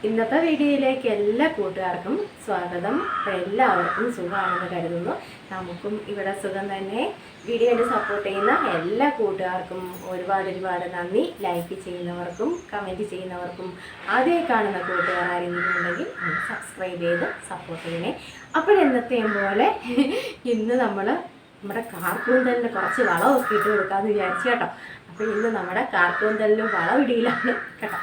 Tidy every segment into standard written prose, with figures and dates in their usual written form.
ഇന്നത്തെ വീഡിയോയിലേക്ക് എല്ലാ കൂട്ടുകാർക്കും സ്വാഗതം. എല്ലാവർക്കും സുഖമാണെന്ന് കരുതുന്നു. നമുക്കും ഇവിടെ സുഖം തന്നെ. വീഡിയോയുടെ സപ്പോർട്ട് ചെയ്യുന്ന എല്ലാ കൂട്ടുകാർക്കും ഒരുപാട് നന്ദി. ലൈക്ക് ചെയ്യുന്നവർക്കും കമൻറ്റ് ചെയ്യുന്നവർക്കും ആദ്യമായി കാണുന്ന കൂട്ടുകാർ ആരെങ്കിലും ഉണ്ടെങ്കിൽ സബ്സ്ക്രൈബ് ചെയ്ത് സപ്പോർട്ട് ചെയ്യണേ. അപ്പോഴെന്നത്തെയും പോലെ ഇന്ന് നമ്മുടെ കാർക്കൂന്തലിന് കുറച്ച് വളമൊക്കെ ഇട്ട് കൊടുക്കാമെന്ന് വിചാരിച്ചു കേട്ടോ. അപ്പോൾ ഇന്ന് നമ്മുടെ കാർക്കൂന്തലിന് വളമിടിയിലാണ് കേട്ടോ.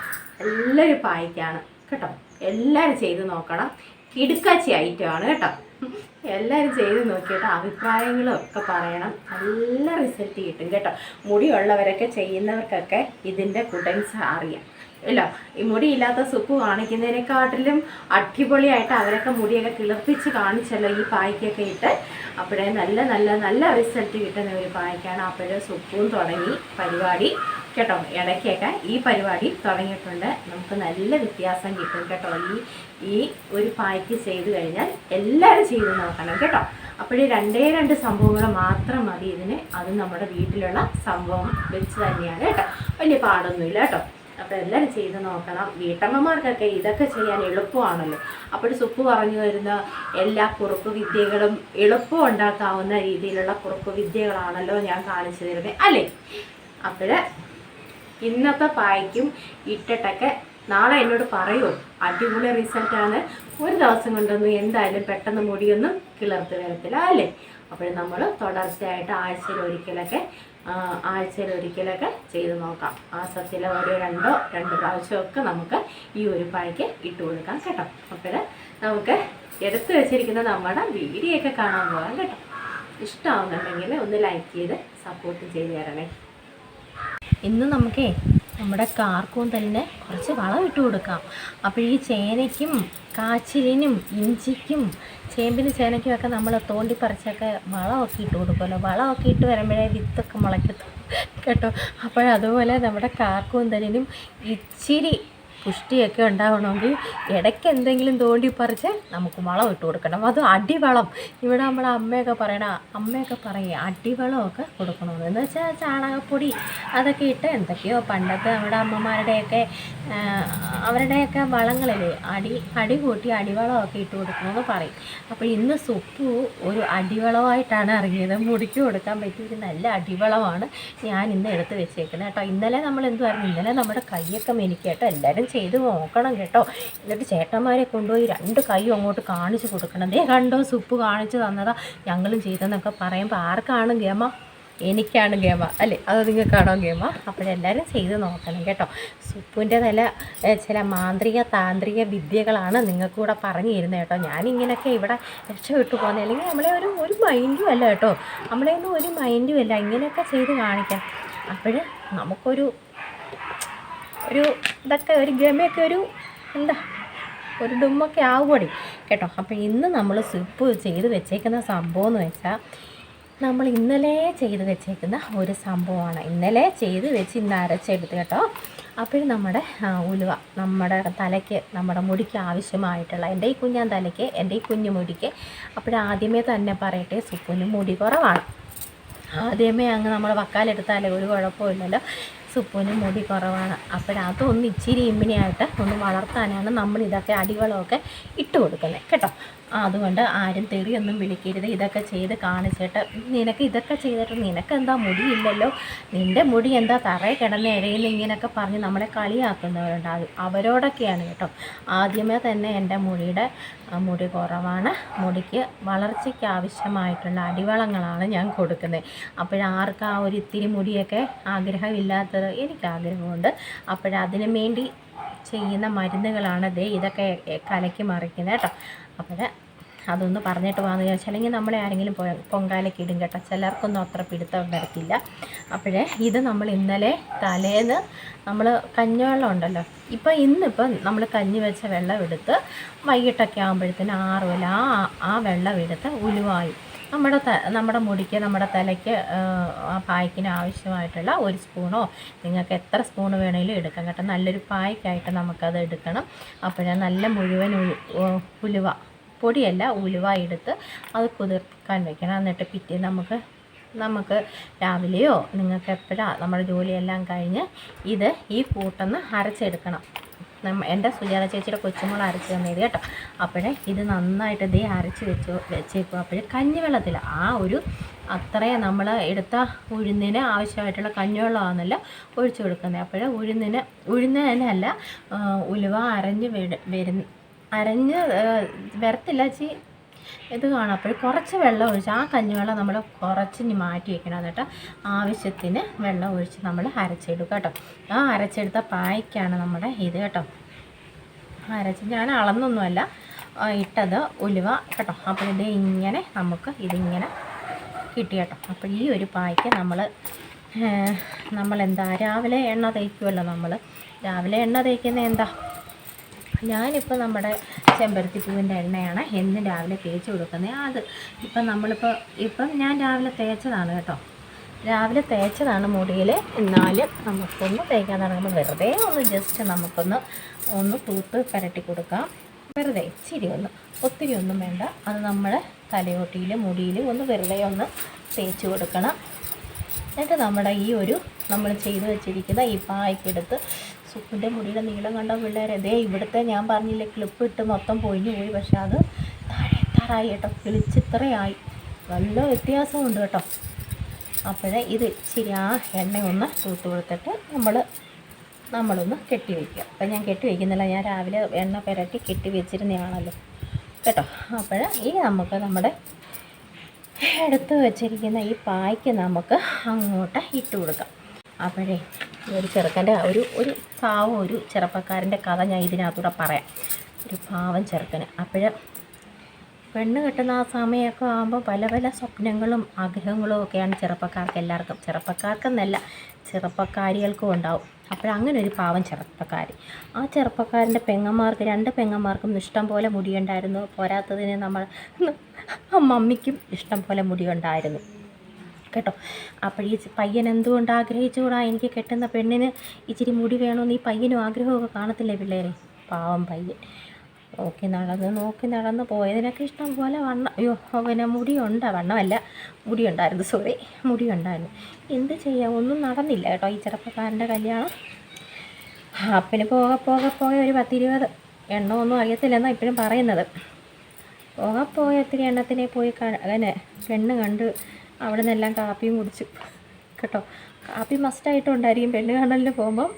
എല്ലാവരും പായ്ക്കാണ് കേട്ടോ. എല്ലാവരും ചെയ്ത് നോക്കണം. കിടുക്കാച്ചി ഐറ്റമാണ് കേട്ടോ. എല്ലാവരും ചെയ്ത് നോക്കിയിട്ട് അഭിപ്രായങ്ങളും ഒക്കെ പറയണം. നല്ല റിസൾട്ട് കിട്ടും കേട്ടോ. മുടിയുള്ളവരൊക്കെ ചെയ്യുന്നവർക്കൊക്കെ ഇതിൻ്റെ ഗുഡൻസ് അറിയാം അല്ലോ. ഈ മുടിയില്ലാത്ത സുപ്പ് കാണിക്കുന്നതിനെക്കാട്ടിലും അടിപൊളിയായിട്ട് അവരൊക്കെ മുടിയൊക്കെ കിളിർപ്പിച്ച് കാണിച്ചല്ലോ ഈ പായ്ക്കൊക്കെ ഇട്ട്. അപ്പോഴേ നല്ല റിസൾട്ട് കിട്ടുന്ന ഒരു പായ്ക്കാണ്. അപ്പോഴേ സുപ്പും തുടങ്ങി പരിപാടി കേട്ടോ. ഇടയ്ക്കൊക്കെ ഈ പരിപാടി തുടങ്ങിയിട്ടുണ്ട്. നമുക്ക് നല്ല വ്യത്യാസം കിട്ടും കേട്ടോ. ഈ ഒരു പായ്ക്ക് ചെയ്ത് കഴിഞ്ഞാൽ എല്ലാവരും ചെയ്ത് നോക്കണം കേട്ടോ. അപ്പോഴേ രണ്ട് സംഭവങ്ങൾ മാത്രം മതി ഇതിന്. അത് നമ്മുടെ വീട്ടിലുള്ള സംഭവം വെച്ച് തന്നെയാണ് കേട്ടോ. വലിയ പാടൊന്നുമില്ല കേട്ടോ. അപ്പോൾ എല്ലാവരും ചെയ്ത് നോക്കണം. വീട്ടമ്മമാർക്കൊക്കെ ഇതൊക്കെ ചെയ്യാൻ എളുപ്പമാണല്ലോ. അപ്പോൾ സുപ്പ് പറഞ്ഞു വരുന്ന എല്ലാ കുറുക്ക് വിദ്യകളും എളുപ്പം ഉണ്ടാക്കാവുന്ന രീതിയിലുള്ള കുറുക്ക് വിദ്യകളാണല്ലോ ഞാൻ കാണിച്ചു തരുന്നത് അല്ലേ. അപ്പോൾ ഇന്നത്തെ പായ്ക്കും ഇട്ടിട്ടൊക്കെ നാളെ എന്നോട് പറയുമോ അടിപൊളി റിസൾട്ടാണ്. ഒരു ദിവസം കൊണ്ടൊന്നും എന്തായാലും പെട്ടെന്ന് മുടിയൊന്നും കിളർത്ത് വരത്തില്ല അല്ലേ. അപ്പോൾ നമ്മൾ തുടർച്ചയായിട്ട് ആഴ്ചയിൽ ഒരിക്കലൊക്കെ ചെയ്ത് നോക്കാം. മാസത്തിൽ രണ്ട് പ്രാവശ്യമൊക്കെ നമുക്ക് ഈ ഒരു പായ്ക്ക് ഇട്ട് കൊടുക്കാം കേട്ടോ. അപ്പോൾ നമുക്ക് എടുത്തു വെച്ചിരിക്കുന്ന നമ്മുടെ വീഡിയോ ഒക്കെ കാണാൻ പോകാം കേട്ടോ. ഇഷ്ടമാവുന്നുണ്ടെങ്കിൽ ഒന്ന് ലൈക്ക് ചെയ്ത് സപ്പോർട്ട് ചെയ്ത് തരണേ. ഇന്ന് നമുക്കേ നമ്മുടെ കാർക്കൂന്തലിന് കുറച്ച് വളം ഇട്ട് കൊടുക്കാം. അപ്പോൾ ഈ ചേനയ്ക്കും കാച്ചിലിനും ഇഞ്ചിക്കും ചേനയ്ക്കും ഒക്കെ നമ്മൾ തോണ്ടിപ്പറിച്ചൊക്കെ വളമൊക്കെ ഇട്ട് കൊടുക്കുമല്ലോ. വളമൊക്കെ ഇട്ട് വരുമ്പോഴേ വിത്തൊക്കെ മുളയ്ക്കത്തു കേട്ടോ. അപ്പോഴതുപോലെ നമ്മുടെ കാർക്കൂന്തലിനും ഇച്ചിരി പുഷ്ടിയൊക്കെ ഉണ്ടാവണമെങ്കിൽ ഇടയ്ക്ക് എന്തെങ്കിലും തോണ്ടിപ്പറിച്ച് നമുക്ക് വളം ഇട്ട് കൊടുക്കണം. അത് അടിവളം. ഇവിടെ നമ്മുടെ അമ്മയൊക്കെ പറയും അടിവളമൊക്കെ കൊടുക്കണമെന്ന്. എന്ന് വെച്ചാൽ ചാണകപ്പൊടി അതൊക്കെ ഇട്ട് എന്തൊക്കെയോ പണ്ടത്തെ നമ്മുടെ അവരുടെയൊക്കെ വളങ്ങളില്ലേ അടി കൂട്ടി അടിവളമൊക്കെ ഇട്ട് കൊടുക്കണമെന്ന് പറയും. അപ്പോൾ ഇന്ന് സുപ്പ് ഒരു അടിവളമായിട്ടാണ് ഇറങ്ങിയത്. മുടിക്ക് കൊടുക്കാൻ പറ്റിയൊരു നല്ല അടിവളമാണ് ഞാൻ ഇന്ന് എടുത്ത് വെച്ചേക്കുന്നത് കേട്ടോ. ഇന്നലെ നമ്മൾ എന്തുവായിരുന്നു, ഇന്നലെ നമ്മുടെ കൈയൊക്കെ മെനിക്കേട്ടോ. എല്ലാവരും ചെയ്ത് നോക്കണം കേട്ടോ. എന്നിട്ട് ചേട്ടന്മാരെ കൊണ്ടുപോയി 2 കൈയും അങ്ങോട്ട് കാണിച്ച് കൊടുക്കണം. ദേ കണ്ടോ സുപ്പ് കാണിച്ച് തന്നതാ ഞങ്ങളും ചെയ്തെന്നൊക്കെ പറയുമ്പോൾ ആർക്കാണ് ഗമ? എനിക്കാണ് ഗമ അല്ലേ. അത് നിങ്ങൾക്കാണോ ഗമ? അപ്പോഴെല്ലാവരും ചെയ്ത് നോക്കണം കേട്ടോ. സുപ്പിൻ്റെ ചില താന്ത്രിക വിദ്യകളാണ് നിങ്ങൾക്കൂടെ പറഞ്ഞു തരുന്നത് കേട്ടോ. ഞാനിങ്ങനെയൊക്കെ ഇവിടെ രക്ഷപ്പെട്ടു പോകുന്നത്. അല്ലെങ്കിൽ നമ്മളെ ഒരു മൈൻഡും അല്ല കേട്ടോ. നമ്മളെയൊന്നും ഒരു മൈൻഡും അല്ല. ഇങ്ങനെയൊക്കെ ചെയ്ത് കാണിക്കാം. അപ്പോൾ നമുക്കൊരു ഇതൊക്കെ ഒരു ഗമയൊക്കെ ഒരു ഡുമ്മൊക്കെ ആവുപടി കേട്ടോ. അപ്പോൾ ഇന്ന് നമ്മൾ സുപ്പ് ചെയ്ത് വെച്ചേക്കുന്ന സംഭവം എന്ന് വെച്ചാൽ നമ്മൾ ഇന്നലെ ചെയ്ത് വെച്ചേക്കുന്ന ഒരു സംഭവമാണ്. ഇന്നലെ ചെയ്ത് വെച്ച് ഇന്ന് അരച്ചെടുത്ത് കേട്ടോ. അപ്പോൾ നമ്മുടെ ഉലുവ നമ്മുടെ തലയ്ക്ക് നമ്മുടെ മുടിക്ക് ആവശ്യമായിട്ടുള്ള എൻ്റെ ഈ കുഞ്ഞാൻ തലയ്ക്ക് എൻ്റെ ഈ കുഞ്ഞു മുടിക്ക് അപ്പോഴാദ്യമേ തന്നെ പറയട്ടെ സുപ്പിന് മുടി കുറവാണ്. ആദ്യമേ അങ്ങ് നമ്മൾ വക്കാലെടുത്താലേ ഒരു കുഴപ്പമില്ലല്ലോ. സുപ്പിന് മുടി കുറവാണ്. അപ്പോഴതൊന്ന് ഇച്ചിരി ഇമ്മിനിയായിട്ട് ഒന്ന് വളർത്താനാണ് നമ്മളിതൊക്കെ അടിവളമൊക്കെ ഇട്ട് കൊടുക്കുന്നത് കേട്ടോ. അതുകൊണ്ട് ആരും തെറിയൊന്നും വിളിക്കരുത്. ഇതൊക്കെ ചെയ്ത് കാണിച്ചിട്ട് നിനക്ക് ഇതൊക്കെ ചെയ്തിട്ട് നിനക്കെന്താ മുടിയില്ലല്ലോ, നിൻ്റെ മുടി എന്താ തറയിൽ കിടന്ന് ഇഴയുന്ന ഇങ്ങനെയൊക്കെ പറഞ്ഞ് നമ്മളെ കളിയാക്കുന്നവരുണ്ടാകും. അവരോടൊക്കെയാണ് കേട്ടോ. ആദ്യമേ തന്നെ എൻ്റെ മുടി കുറവാണ്. മുടിക്ക് വളർച്ചയ്ക്ക് ആവശ്യമായിട്ടുള്ള അടിവളങ്ങളാണ് ഞാൻ കൊടുക്കുന്നത്. അപ്പോഴാർക്ക് ആ ഒരു ഇത്തിരി മുടിയൊക്കെ ആഗ്രഹമില്ലാത്തത് എനിക്ക് ആഗ്രഹമുണ്ട്. അപ്പോഴതിനു വേണ്ടി ചെയ്യുന്ന മരുന്നുകളാണ് ഇതൊക്കെ കലക്കി മറിക്കുന്നത് കേട്ടോ. അപ്പോൾ അതൊന്ന് പറഞ്ഞിട്ട് പോകാമെന്ന് വിചാരിച്ചാൽ അല്ലെങ്കിൽ നമ്മളെ ആരെങ്കിലും പൊങ്കാലയ്ക്ക് ഇടും കേട്ടോ. ചിലർക്കൊന്നും അത്ര പിടുത്തം വരത്തില്ല. അപ്പോഴേ ഇത് നമ്മൾ ഇന്നലെ തലേന്ന് നമ്മൾ കഞ്ഞിവെള്ളം ഉണ്ടല്ലോ. ഇന്നിപ്പം നമ്മൾ കഞ്ഞി വെച്ച വെള്ളം എടുത്ത് വൈകിട്ടൊക്കെ ആകുമ്പോഴത്തേന് ആറുമല്ല ആ വെള്ളം എടുത്ത് ഉലുവായി നമ്മുടെ മുടിക്ക് നമ്മുടെ തലയ്ക്ക് ആ പായ്ക്കിന് ആവശ്യമായിട്ടുള്ള 1 സ്പൂണോ നിങ്ങൾക്ക് എത്ര സ്പൂൺ വേണമെങ്കിലും എടുക്കാം കേട്ടോ. നല്ലൊരു പായ്ക്കായിട്ട് നമുക്കത് എടുക്കണം. അപ്പോഴേ നല്ല മുഴുവൻ ഉലുവ പൊടിയല്ല ഉലുവ എടുത്ത് അത് കുതിർക്കാൻ വെക്കണം. എന്നിട്ട് പിറ്റേ നമുക്ക് രാവിലെയോ നിങ്ങൾക്ക് എപ്പോഴാണ് നമ്മുടെ ജോലിയെല്ലാം കഴിഞ്ഞ് ഈ കൂട്ടൊന്ന് അരച്ചെടുക്കണം. എൻ്റെ സുജാത ചേച്ചിയുടെ കൊച്ചുമോൾ അരച്ച് തന്നത് കേട്ടോ. അപ്പോഴേ ഇത് നന്നായിട്ട് ഇതേ അരച്ച് വെച്ചേക്കും. അപ്പോഴേ കഞ്ഞിവെള്ളത്തിൽ ആ ഒരു അത്രയും നമ്മൾ എടുത്ത ഉഴുന്നിന് ആവശ്യമായിട്ടുള്ള കഞ്ഞിവെള്ളമാണെന്നല്ല ഒഴിച്ചു കൊടുക്കുന്നത്. അപ്പോഴേ ഉഴുന്നതിനല്ല ഉലുവ അരഞ്ഞ് വരത്തില്ല ഇത് കാണാം. അപ്പോൾ കുറച്ച് വെള്ളം ഒഴിച്ച് ആ കഞ്ഞിവെള്ളം നമ്മൾ കുറച്ച് മാറ്റി വയ്ക്കണം. എന്നിട്ട് ആവശ്യത്തിന് വെള്ളം ഒഴിച്ച് നമ്മൾ അരച്ചെടുക്കുക കേട്ടോ. ആ അരച്ചെടുത്ത പായ്ക്കാണ് നമ്മുടെ ഇത് കേട്ടോ. ഞാൻ അളന്നൊന്നുമല്ല ഇട്ടത് ഉലുവ കേട്ടോ. അപ്പോൾ ഇത് ഇങ്ങനെ നമുക്ക് ഇതിങ്ങനെ കിട്ടി കേട്ടോ. അപ്പോൾ ഈ ഒരു പായ്ക്ക് നമ്മളെന്താ രാവിലെ എണ്ണ തേക്കുമല്ലോ. രാവിലെ എണ്ണ തേക്കുന്നത് എന്താ, ഞാനിപ്പോൾ നമ്മുടെ ചെമ്പരത്തിപ്പൂവിൻ്റെ എണ്ണയാണ് എന്നും രാവിലെ തേച്ച് കൊടുക്കുന്നത്. അത് ഇപ്പം ഞാൻ രാവിലെ തേച്ചതാണ് കേട്ടോ. രാവിലെ തേച്ചതാണ് മുടിയിൽ. എന്നാലും നമുക്കൊന്ന് തേക്കാൻ തുടങ്ങുമ്പോൾ വെറുതെ ഒന്ന് ജസ്റ്റ് ഒന്ന് തൂത്ത് പുരട്ടി കൊടുക്കാം. വെറുതെ ഇച്ചിരി ഒത്തിരി ഒന്നും വേണ്ട. അത് നമ്മൾ തലയോട്ടിയിൽ മുടിയിൽ വെറുതെ ഒന്ന് തേച്ച് കൊടുക്കണം. എന്നിട്ട് നമ്മുടെ നമ്മൾ ചെയ്ത് വെച്ചിരിക്കുന്ന ഈ പായ്ക്കെടുത്ത് സുഖിൻ്റെ മുടിയുടെ നീളം കണ്ട പിള്ളേരെ ഇവിടുത്തെ ഞാൻ പറഞ്ഞില്ലേ ക്ലിപ്പ് ഇട്ട് മൊത്തം പൊഴിഞ്ഞു പോയി. പക്ഷെ അത് താഴെത്താറായി കേട്ടോ. കിളിച്ചിത്രയായി. നല്ല വ്യത്യാസമുണ്ട് കേട്ടോ. അപ്പോഴേ ഇത് ഇച്ചിരി ആ എണ്ണ ഒന്ന് തൂത്ത് കൊടുത്തിട്ട് നമ്മളൊന്ന് കെട്ടി വയ്ക്കുക. അപ്പം ഞാൻ കെട്ടി വയ്ക്കുന്നില്ല, ഞാൻ രാവിലെ എണ്ണ പുരട്ടി കെട്ടി വെച്ചിരുന്നതാണല്ലോ കേട്ടോ. അപ്പോഴേ നമുക്ക് നമ്മുടെ എടുത്ത് വെച്ചിരിക്കുന്ന ഈ പായ്ക്ക് നമുക്ക് അങ്ങോട്ട് ഇട്ട് കൊടുക്കാം. അപ്പോഴേ ഒരു ചെറുക്കൻ്റെ ഒരു പാവം ഒരു ചെറുപ്പക്കാരൻ്റെ കഥ ഞാൻ ഇതിനകത്തൂടെ പറയാം. ഒരു പാവം ചെറുക്കന് അപ്പോഴേ പെണ്ണ് കെട്ടുന്ന ആ സമയമൊക്കെ ആകുമ്പോൾ പല പല സ്വപ്നങ്ങളും ആഗ്രഹങ്ങളും ഒക്കെയാണ് എല്ലാവർക്കും. ചെറുപ്പക്കാർക്കെന്നല്ല, ചെറുപ്പക്കാരികൾക്കും ഉണ്ടാവും. അപ്പോഴങ്ങനെ ഒരു പാവം ചെറുപ്പക്കാരി, ആ ചെറുപ്പക്കാരൻ്റെ രണ്ട് പെങ്ങന്മാർക്കും ഇഷ്ടം പോലെ മുടിയുണ്ടായിരുന്നു. പോരാത്തതിന് മമ്മിക്കും ഇഷ്ടം പോലെ മുടിയുണ്ടായിരുന്നു കേട്ടോ. അപ്പോൾ ഈ പയ്യൻ എന്തുകൊണ്ട് ആഗ്രഹിച്ചുകൂടാ, എനിക്ക് കെട്ടുന്ന പെണ്ണിന് ഇച്ചിരി മുടി വേണമെന്ന് ഈ പയ്യനും ആഗ്രഹമൊക്കെ കാണത്തില്ലേ പിള്ളേരെ. പാവം പയ്യൻ നോക്കി നടന്ന് പോയതിനൊക്കെ ഇഷ്ടം പോലെ മുടിയുണ്ടായിരുന്നു. എന്ത് ചെയ്യാം, ഒന്നും നടന്നില്ല കേട്ടോ ഈ ചെറുപ്പക്കാരൻ്റെ കല്യാണം. അപ്പന് പോകെ ഒരു 10-20 എണ്ണമൊന്നും അറിയത്തില്ലെന്നാണ് ഇപ്പോഴും പറയുന്നത്. പോകെ ഒത്തിരി എണ്ണത്തിനെ പോയി അങ്ങനെ പെണ്ണ് കണ്ട് അവിടെ നിന്നെല്ലാം കാപ്പിയും കുടിച്ചു കേട്ടോ. കാപ്പി മസ്റ്റായിട്ടും ഉണ്ടായിരിക്കും പെണ്ണ് കാണലിന് പോകുമ്പം.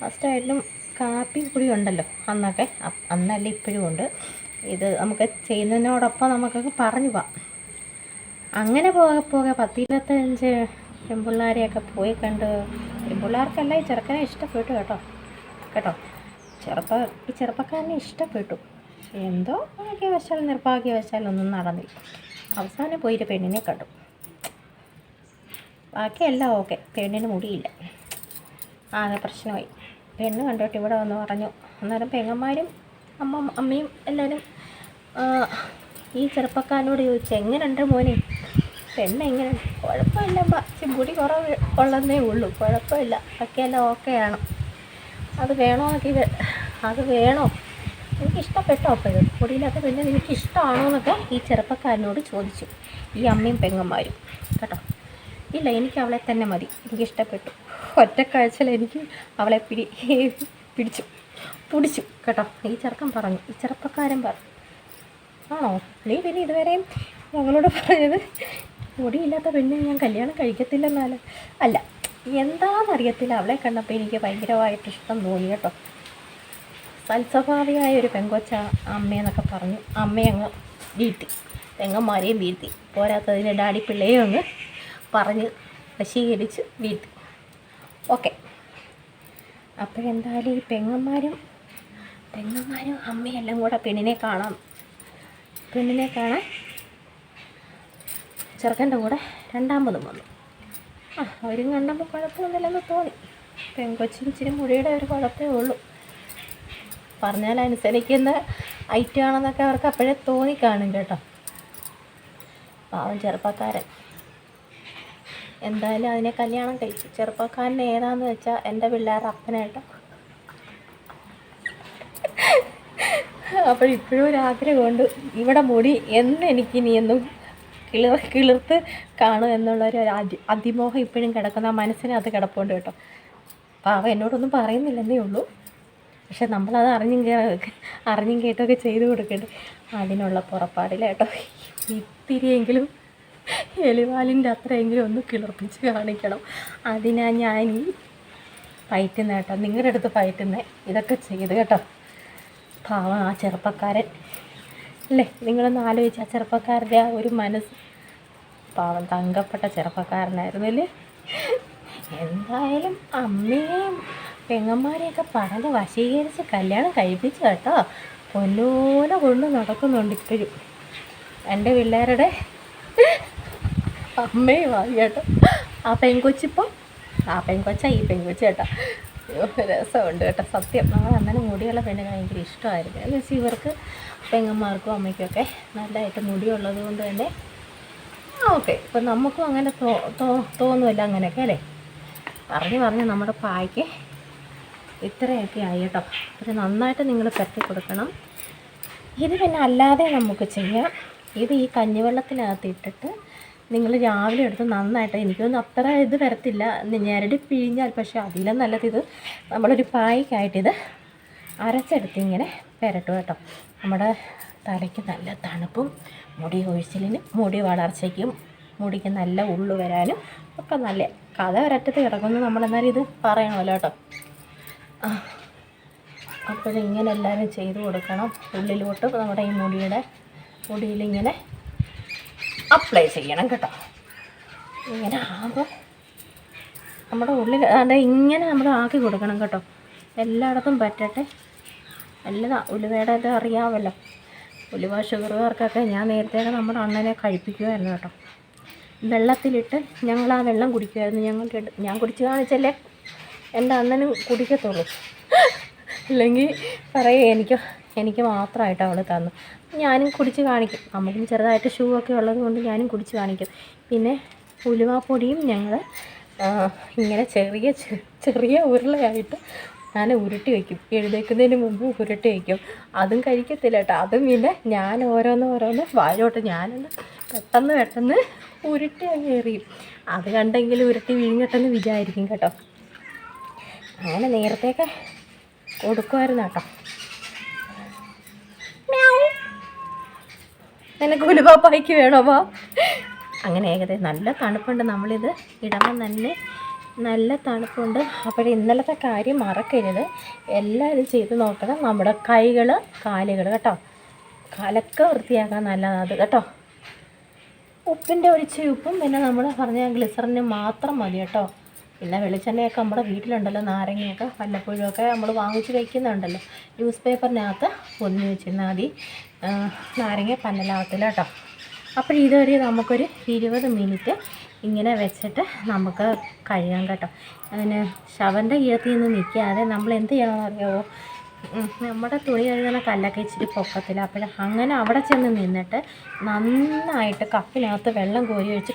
മസ്റ്റായിട്ടും കാപ്പി കുടി ഉണ്ടല്ലോ അന്നൊക്കെ, അന്നല്ല ഇപ്പോഴും ഉണ്ട്. ഇത് നമുക്ക് ചെയ്യുന്നതിനോടൊപ്പം നമുക്കൊക്കെ പറഞ്ഞു പോവാം. അങ്ങനെ പോകെ 10-25 പെൺപിള്ളേരെയൊക്കെ പോയി കണ്ട്. പെൺപിള്ളേർക്കല്ല ഈ ചെറുക്കനെ ഇഷ്ടപ്പെട്ടു കേട്ടോ. ഈ ചെറുപ്പക്കാരനെ ഇഷ്ടപ്പെട്ടു. എന്തോ നിർഭാഗ്യവശാൽ ഒന്നും നടന്നില്ല. അവസാനം പോയിട്ട് പെണ്ണിനെ കണ്ടു. ബാക്കിയെല്ലാം ഓക്കെ, പെണ്ണിന് മുടിയില്ല. ആകെ പ്രശ്നമായി. പെണ്ണ് കണ്ടോട്ട് ഇവിടെ വന്ന് പറഞ്ഞു. അന്നേരം പെങ്ങന്മാരും അമ്മയും എല്ലാവരും ഈ ചെറുപ്പക്കാരനോട് ചോദിച്ചു, എങ്ങനെയുണ്ട് മോനെ, പെണ്ണ് എങ്ങനെ? കുഴപ്പമില്ല, മുടി കുറവ് ഉള്ളതേ ഉള്ളൂ, കുഴപ്പമില്ല, ബാക്കിയെല്ലാം ഓക്കെയാണ്. അത് വേണോ എനിക്കിഷ്ടപ്പെട്ടോ? അപ്പോൾ ഇത് മുടിയില്ലാത്ത പെണ്ണ് എനിക്കിഷ്ടമാണോ എന്നൊക്കെ ഈ ചെറുപ്പക്കാരനോട് ചോദിച്ചു ഈ അമ്മയും പെങ്ങന്മാരും കേട്ടോ. ഇല്ല, എനിക്ക് അവളെ തന്നെ മതി, എനിക്കിഷ്ടപ്പെട്ടു. ഒറ്റക്കാഴ്ചയിൽ എനിക്ക് അവളെ പിടിച്ചു കേട്ടോ. ഈ ചെറുപ്പക്കാരൻ പറഞ്ഞു. ആണോ നീ പിന്നെ ഇതുവരെയും ഞങ്ങളോട് പറഞ്ഞത് മുടിയില്ലാത്ത പെണ്ണ് ഞാൻ കല്യാണം കഴിക്കത്തില്ലെന്നാല്? അല്ല, എന്താണെന്നറിയത്തില്ല, അവളെ കണ്ടപ്പോൾ എനിക്ക് ഭയങ്കരമായിട്ട് ഇഷ്ടം തോന്നി കേട്ടോ. സൽസ്വഭാവിയായ ഒരു പെങ്കൊച്ച അമ്മയെന്നൊക്കെ പറഞ്ഞു. അമ്മയങ്ങ് വീഴ്ത്തി, പെങ്ങന്മാരെയും വീഴ്ത്തി, പോരാത്തതിന് ഡാഡി പിള്ളേയും അങ്ങ് പറഞ്ഞ് വശീകരിച്ച് വീഴ്ത്തി. ഓക്കെ, അപ്പോഴെന്തായാലും ഈ പെങ്ങന്മാരും അമ്മയെല്ലാം കൂടെ പെണ്ണിനെ കാണാൻ ചെറുക്കൻ്റെ കൂടെ രണ്ടാമതും വന്നു. അവരും കണ്ടപ്പോൾ കുഴപ്പമൊന്നുമില്ലെന്ന് തോന്നി. പെങ്കൊച്ചിന് ഇച്ചിരി മുടിയുടെ ഒരു കുഴപ്പമേ ഉള്ളൂ. പറഞ്ഞാൽ അനുസരിക്കുന്ന ഐറ്റമാണെന്നൊക്കെ അവർക്ക് അപ്പോഴേ തോന്നിക്കാണും കേട്ടോ. പാവം ചെറുപ്പക്കാരൻ എന്തായാലും അതിനെ കല്യാണം കഴിച്ചു. ചെറുപ്പക്കാരൻ ഏതാന്ന് വെച്ചാൽ എൻ്റെ പിള്ളേരുടെ അപ്പനായിട്ടോ. അപ്പോഴിപ്പോഴും ഒരാഗ്രഹമുണ്ട്, ഇവിടെ മുടി എനിക്കിനിയൊന്നും കിളിർത്ത് കാണും എന്നുള്ളൊരു അതിമോഹം ഇപ്പോഴും കിടക്കുന്ന ആ മനസ്സിന് അത് കിടപ്പുണ്ട് കേട്ടോ. പാവം എന്നോടൊന്നും പറയുന്നില്ലെന്നേ ഉള്ളൂ. പക്ഷെ നമ്മളത് അറിഞ്ഞും കേട്ടൊക്കെ ചെയ്ത് കൊടുക്കണ്ടേ. അതിനുള്ള പുറപ്പാടില്ല കേട്ടോ. ഇത്തിരിയെങ്കിലും എലിവാലിൻ്റെ അത്രയെങ്കിലും ഒന്ന് കിളിർപ്പിച്ച് കാണിക്കണം. അതിനാ ഞാൻ ഈ പയറ്റുന്ന കേട്ടോ, നിങ്ങളുടെ അടുത്ത് പയറ്റുന്ന ഇതൊക്കെ ചെയ്ത് കേട്ടോ. പാവം ആ ചെറുപ്പക്കാരൻ അല്ലേ, നിങ്ങളൊന്ന് ആലോചിച്ച് ആ ചെറുപ്പക്കാരുടെ ആ ഒരു മനസ്സ്. പാവം തങ്കപ്പെട്ട ചെറുപ്പക്കാരനായിരുന്നു അല്ലേ. എന്തായാലും അമ്മയെയും പെങ്ങന്മാരെയൊക്കെ പറഞ്ഞ് വശീകരിച്ച് കല്യാണം കഴിപ്പിച്ചു കേട്ടോ. പൊന്നോല കൊണ്ട് നടക്കുന്നുണ്ട് ഇപ്പോഴും എൻ്റെ പിള്ളേരുടെ അമ്മയും ആയി കേട്ടോ. ആ പെൺകൊച്ചിപ്പം ആ പെൺകൊച്ച ഈ പെൺകൊച്ച കേട്ടോ. രസമുണ്ട് കേട്ടോ സത്യം. നമ്മൾ അന്നേരം മുടിയുള്ള പെണ്ണിന് ഭയങ്കര ഇഷ്ടമായിരുന്നു. എന്ന് വെച്ചാൽ ഇവർക്ക് പെങ്ങന്മാർക്കും അമ്മയ്ക്കൊക്കെ നല്ലതായിട്ട് മുടിയുള്ളത് കൊണ്ട് തന്നെ ഓക്കെ. ഇപ്പം നമുക്കും അങ്ങനെ തോന്നുമല്ല അങ്ങനെയൊക്കെ അല്ലേ. പറഞ്ഞ് നമ്മുടെ പായ്ക്ക് ഇത്രയൊക്കെ ആയി കേട്ടോ. ഒരു നന്നായിട്ട് നിങ്ങൾ പരത്തി കൊടുക്കണം. ഇത് പിന്നെ അല്ലാതെ നമുക്ക് ചെയ്യാം. ഇത് ഈ കഞ്ഞിവെള്ളത്തിനകത്ത് ഇട്ടിട്ട് നിങ്ങൾ രാവിലെ എടുത്ത് നന്നായിട്ട്, എനിക്കൊന്നും അത്ര ഇത് വരത്തില്ല, ഞെരടി പിഴിഞ്ഞാൽ, പക്ഷേ അതിലും നല്ലത് ഇത് നമ്മളൊരു പായ്ക്കായിട്ടിത് അരച്ചെടുത്ത് ഇങ്ങനെ പെരട്ടും കേട്ടോ. നമ്മുടെ തലയ്ക്ക് നല്ല തണുപ്പും മുടി കൊഴിച്ചിലിനും മുടി വളർച്ചയ്ക്കും മുടിക്ക് നല്ല ഉള്ളു വരാനും ഒക്കെ നല്ല കഥ ഒരറ്റത്ത് കിടക്കുന്നു. നമ്മളെന്നാലും ഇത് പറയണമല്ലോ കേട്ടോ. അപ്പോഴിങ്ങനെ എല്ലാവരും ചെയ്ത് കൊടുക്കണം. ഉള്ളിലോട്ട് നമ്മുടെ ഈ മുടിയിലിങ്ങനെ അപ്ലൈ ചെയ്യണം കേട്ടോ. ഇങ്ങനെ ആകുമ്പോൾ നമ്മുടെ ഉള്ളിൽ ഇങ്ങനെ നമ്മൾ ആക്കി കൊടുക്കണം കേട്ടോ. എല്ലായിടത്തും പറ്റട്ടെ. എല്ലാം ഉലുവയുടെ ഇത് അറിയാമല്ലോ. ഉലുവ ഷുഗറുകാർക്കൊക്കെ ഞാൻ നേരത്തെ നമ്മുടെ അണ്ണനെ കഴിപ്പിക്കുമായിരുന്നു കേട്ടോ. വെള്ളത്തിലിട്ട് ഞങ്ങൾ ആ വെള്ളം കുടിക്കുമായിരുന്നു. ഞാൻ കുടിച്ച് കാണിച്ചല്ലേ എൻ്റെ അണ്ണനും കുടിക്കത്തുള്ളൂ. അല്ലെങ്കിൽ പറയും എനിക്ക് മാത്രമായിട്ട് അവൾ തന്നു. ഞാനും കുടിച്ച് കാണിക്കും. നമുക്കും ചെറുതായിട്ട് ഷൂ ഒക്കെ ഉള്ളത് കൊണ്ട് ഞാനും കുടിച്ച് കാണിക്കും. പിന്നെ ഉലുവാപ്പൊടിയും ഞങ്ങൾ ഇങ്ങനെ ചെറിയ ഉരുളയായിട്ട് ഞാൻ ഉരുട്ടി വയ്ക്കും. എഴുന്നേൽക്കുന്നതിന് മുമ്പ് ഉരുട്ടി വയ്ക്കും. അതും കഴിക്കത്തില്ല കേട്ടോ. അതും പിന്നെ ഞാൻ ഓരോന്ന് വായിലോട്ട് ഞാനൊന്ന് പെട്ടെന്ന് ഉരുട്ടി അങ്ങ് എറിയും. അത് കണ്ടെങ്കിലും ഉരുട്ടി വീങ്ങട്ടെന്ന് വിചാരിക്കും കേട്ടോ. അങ്ങനെ നേരത്തെയൊക്കെ കൊടുക്കുമായിരുന്നു കേട്ടോ. നിനക്ക് ഉലുവാപ്പായ്ക്ക് വേണോപ്പാ? അങ്ങനെ ഏകദേശം നല്ല തണുപ്പുണ്ട്. നമ്മളിത് ഇടുമ്പം തന്നെ നല്ല തണുപ്പുണ്ട്. അപ്പോൾ ഇന്നലത്തെ കാര്യം മറക്കരുത്. എല്ലാവരും ചെയ്ത് നോക്കണം. നമ്മുടെ കാലുകൾ കേട്ടോ, കാലൊക്കെ വൃത്തിയാക്കാൻ നല്ലതാണ് അത് കേട്ടോ. ഉപ്പിൻ്റെ ഒഴിച്ച് ഉപ്പും പിന്നെ നമ്മൾ പറഞ്ഞ ഗ്ലിസറിന് മാത്രം മതി കേട്ടോ. പിന്നെ വെളിച്ചെണ്ണയൊക്കെ നമ്മുടെ വീട്ടിലുണ്ടല്ലോ, നാരങ്ങയൊക്കെ വല്ലപ്പോഴുമൊക്കെ നമ്മൾ വാങ്ങിച്ച് വയ്ക്കുന്നുണ്ടല്ലോ. ന്യൂസ് പേപ്പറിനകത്ത് പൊതിഞ്ഞ് വെച്ചിരുന്നാൽ മതി. നാരങ്ങ പന്നലാകത്തില്ല കേട്ടോ. അപ്പോൾ ഇതൊരു നമുക്കൊരു 20 മിനിറ്റ് ഇങ്ങനെ വെച്ചിട്ട് നമുക്ക് കഴുകാം കേട്ടോ. അതിന് ഷവറിൻ്റെ കീഴത്തിൽ നിന്ന് നിൽക്കാതെ നമ്മൾ എന്ത് ചെയ്യണമെന്ന് അറിയാമോ? നമ്മുടെ തുണി കഴുകുന്ന കല്ലൊക്കെ ഇച്ചിരി പൊക്കത്തില്ല. അപ്പോൾ അങ്ങനെ അവിടെ ചെന്ന് നിന്നിട്ട് നന്നായിട്ട് കപ്പിനകത്ത് വെള്ളം കോരി ഒഴിച്ച്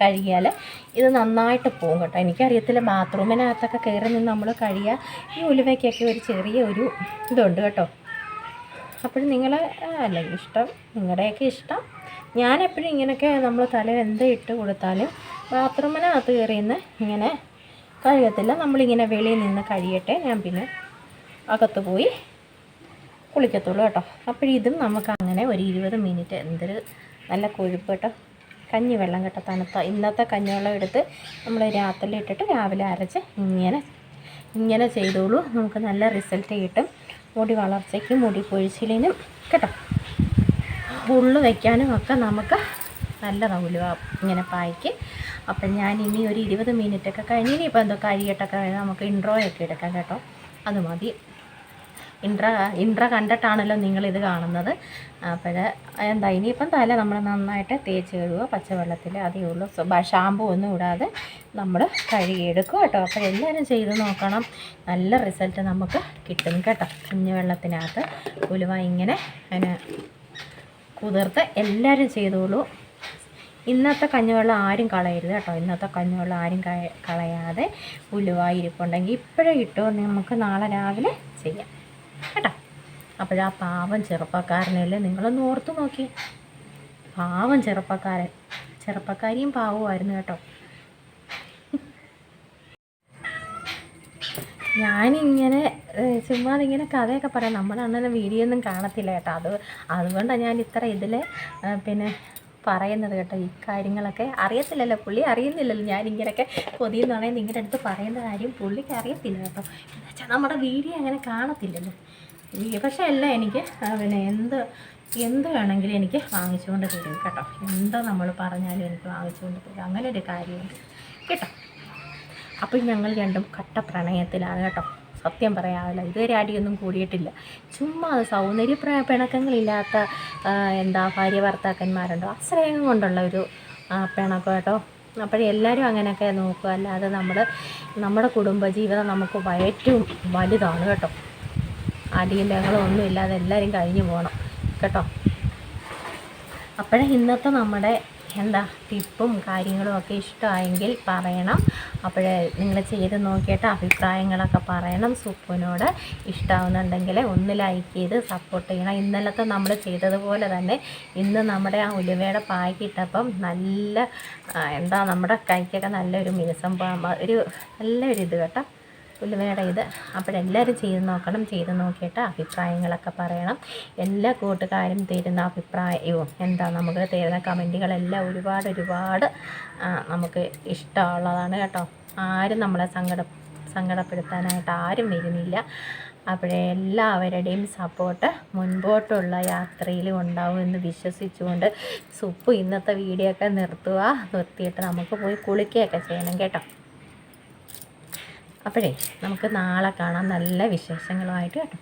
കഴുകിയാൽ ഇത് നന്നായിട്ട് പോകും കേട്ടോ. എനിക്കറിയത്തില്ല, ബാത്റൂമിനകത്തൊക്കെ കയറി നിന്ന് നമ്മൾ കഴുകിയാൽ ഈ ഉലുവയ്ക്കൊക്കെ ഒരു ചെറിയൊരു ഇതുണ്ട് കേട്ടോ. അപ്പോൾ അല്ലെങ്കിൽ ഇഷ്ടം, നിങ്ങളുടെയൊക്കെ ഇഷ്ടം. ഞാനെപ്പോഴും ഇങ്ങനെയൊക്കെ നമ്മൾ തലയിൽ എന്ത് ഇട്ട് കൊടുത്താലും ബാത്റൂമിനകത്ത് കയറി നിന്ന് ഇങ്ങനെ കഴുകത്തില്ല. നമ്മളിങ്ങനെ വെളിയിൽ നിന്ന് കഴുകിയിട്ടേ ഞാൻ പിന്നെ അകത്ത് പോയി കുളിക്കത്തുള്ളൂ കേട്ടോ. അപ്പോഴിതും നമുക്ക് അങ്ങനെ ഒരു 20 മിനിറ്റ് എന്തൊരു നല്ല കൊഴുപ്പ് കേട്ടോ. കഞ്ഞിവെള്ളം കേട്ടോ, തണുത്ത ഇന്നത്തെ കഞ്ഞിവെള്ളം എടുത്ത് നമ്മൾ രാത്രി ഇട്ടിട്ട് രാവിലെ അരച്ച് ഇങ്ങനെ ചെയ്തോളൂ. നമുക്ക് നല്ല റിസൾട്ട് കിട്ടും. മുടി വളർച്ചയ്ക്കും മുടി പൊഴിച്ചിലിനും കേട്ടോ, ഉള്ളു വയ്ക്കാനും ഒക്കെ നമുക്ക് നല്ലതാണ് ഉലുവ ഇങ്ങനെ പായ്ക്ക്. അപ്പം ഞാൻ ഇനി ഒരു 20 മിനിറ്റൊക്കെ കഴിഞ്ഞ് ഇനിയിപ്പോൾ എന്തോ കഴിയട്ടൊക്കെ നമുക്ക് ഇൻട്രോയൊക്കെ എടുക്കാം കേട്ടോ. അത് മതി. ഇൻട്ര കണ്ടിട്ടാണല്ലോ നിങ്ങളിത് കാണുന്നത്. അപ്പോൾ ഇനിയിപ്പം തല നമ്മൾ നന്നായിട്ട് തേച്ച് കഴുകുക പച്ചവെള്ളത്തിൽ. അതേ ഉള്ളൂ. ഷാമ്പൂ ഒന്നും ഇടാതെ നമ്മൾ കഴുകിയെടുക്കുക കേട്ടോ. അപ്പോൾ എല്ലാവരും ചെയ്ത് നോക്കണം. നല്ല റിസൾട്ട് നമുക്ക് കിട്ടും കേട്ടോ. കഞ്ഞിവെള്ളത്തിനകത്ത് ഉലുവ ഇങ്ങനെ കുതിർത്ത് എല്ലാവരും ചെയ്തോളൂ. ഇന്നത്തെ കഞ്ഞിവെള്ളം ആരും കളയരുത് കേട്ടോ. ഇന്നത്തെ കഞ്ഞിവെള്ളം ആരും കളയാതെ ഉലുവ ഇരിപ്പുണ്ടെങ്കിൽ ഇപ്പോഴേ ഇട്ടോ, നമുക്ക് നാളെ രാവിലെ ചെയ്യാം കേട്ടോ. അപ്പോഴാ പാവം ചെറുപ്പക്കാരനല്ലേ, നിങ്ങളൊന്ന് ഓർത്ത് നോക്കി. പാവം ചെറുപ്പക്കാരിയും പാവമായിരുന്നു കേട്ടോ. ഞാനിങ്ങനെ ചുമ്മാതിങ്ങനെ കഥയൊക്കെ പറയാം. നമ്മുടെ അണ്ണനെ വീഡിയോ ഒന്നും കാണത്തില്ല കേട്ടോ. അതുകൊണ്ടാണ് ഞാൻ ഇത്ര ഇതിൽ പിന്നെ പറയുന്നത് കേട്ടോ. ഈ കാര്യങ്ങളൊക്കെ അറിയത്തില്ലല്ലോ, പുള്ളി അറിയുന്നില്ലല്ലോ ഞാനിങ്ങനെയൊക്കെ കൊതിയെന്നാണെങ്കിൽ നിങ്ങളുടെ അടുത്ത് പറയുന്ന കാര്യം പുള്ളിക്ക് അറിയത്തില്ല കേട്ടോ. എന്ന് വെച്ചാൽ നമ്മുടെ വീഡിയോ അങ്ങനെ കാണത്തില്ലല്ലോ. പക്ഷേ എല്ലാം എനിക്ക് പിന്നെ എന്ത് വേണമെങ്കിലും എനിക്ക് വാങ്ങിച്ചുകൊണ്ട് തരും കേട്ടോ. എന്താ നമ്മൾ പറഞ്ഞാലും എനിക്ക് വാങ്ങിച്ചുകൊണ്ട് തരും. അങ്ങനെ ഒരു കാര്യമുണ്ട് കേട്ടോ. അപ്പം ഞങ്ങൾ രണ്ടും കട്ട പ്രണയത്തിലാണ് കേട്ടോ. സത്യം പറയാമല്ലോ, ഇതുവരെ അടിയൊന്നും കൂടിയിട്ടില്ല. ചുമ്മാ സൗന്ദര്യ പിണക്കങ്ങളില്ലാത്ത ഭാര്യ ഭർത്താക്കന്മാരുണ്ടോ, ആ സ്നേഹം കൊണ്ടുള്ള ഒരു പിണക്കം കേട്ടോ. അപ്പോഴേ എല്ലാവരും അങ്ങനെയൊക്കെ നോക്കുക. അല്ലാതെ നമ്മുടെ കുടുംബജീവിതം നമുക്ക് ഏറ്റവും വലുതാണ് കേട്ടോ. അടിയും ബഹളവും ഒന്നും ഇല്ലാതെ എല്ലാവരും കഴിഞ്ഞു പോകണം കേട്ടോ. അപ്പോഴേ ഇന്നത്തെ നമ്മുടെ ടിപ്പും കാര്യങ്ങളും ഒക്കെ ഇഷ്ടമായെങ്കിൽ പറയണം. അപ്പോഴേ നിങ്ങൾ ചെയ്ത് നോക്കിയിട്ട് അഭിപ്രായങ്ങളൊക്കെ പറയണം. സുപ്പുവിനോട് ഇഷ്ടമാവുന്നുണ്ടെങ്കിൽ ഒന്ന് ലൈക്ക് ചെയ്ത് സപ്പോർട്ട് ചെയ്യണം. ഇന്നലത്തെ നമ്മൾ ചെയ്തതുപോലെ തന്നെ ഇന്ന് നമ്മുടെ ആ ഉലുവയുടെ പാക്കിട്ടപ്പം നല്ല നമ്മുടെ കൈക്കൊക്കെ നല്ലൊരു മിനുസം നല്ലൊരു ഇത് കേട്ടോ, ഉലുവയുടെ ഇത്. അപ്പോഴെല്ലാവരും ചെയ്ത് നോക്കണം. ചെയ്ത് നോക്കിയിട്ട് അഭിപ്രായങ്ങളൊക്കെ പറയണം. എല്ലാ കൂട്ടുകാരും തരുന്ന അഭിപ്രായവും നമുക്ക് തരുന്ന കമൻറ്റുകളെല്ലാം ഒരുപാട് നമുക്ക് ഇഷ്ടമുള്ളതാണ് കേട്ടോ. ആരും നമ്മളെ സങ്കടപ്പെടുത്താനായിട്ട് ആരും വരുന്നില്ല. അപ്പോഴേ എല്ലാവരുടെയും സപ്പോർട്ട് മുൻപോട്ടുള്ള യാത്രയിലും ഉണ്ടാവുമെന്ന് വിശ്വസിച്ചുകൊണ്ട് സുപ്പു ഇന്നത്തെ വീഡിയോ ഒക്കെ നിർത്തിയിട്ട് നമുക്ക് പോയി കുളിക്കുകയൊക്കെ ചെയ്യണം കേട്ടോ. അപ്പോഴേ നമുക്ക് നാളെ കാണാം നല്ല വിശേഷങ്ങളുമായിട്ട് കേട്ടോ.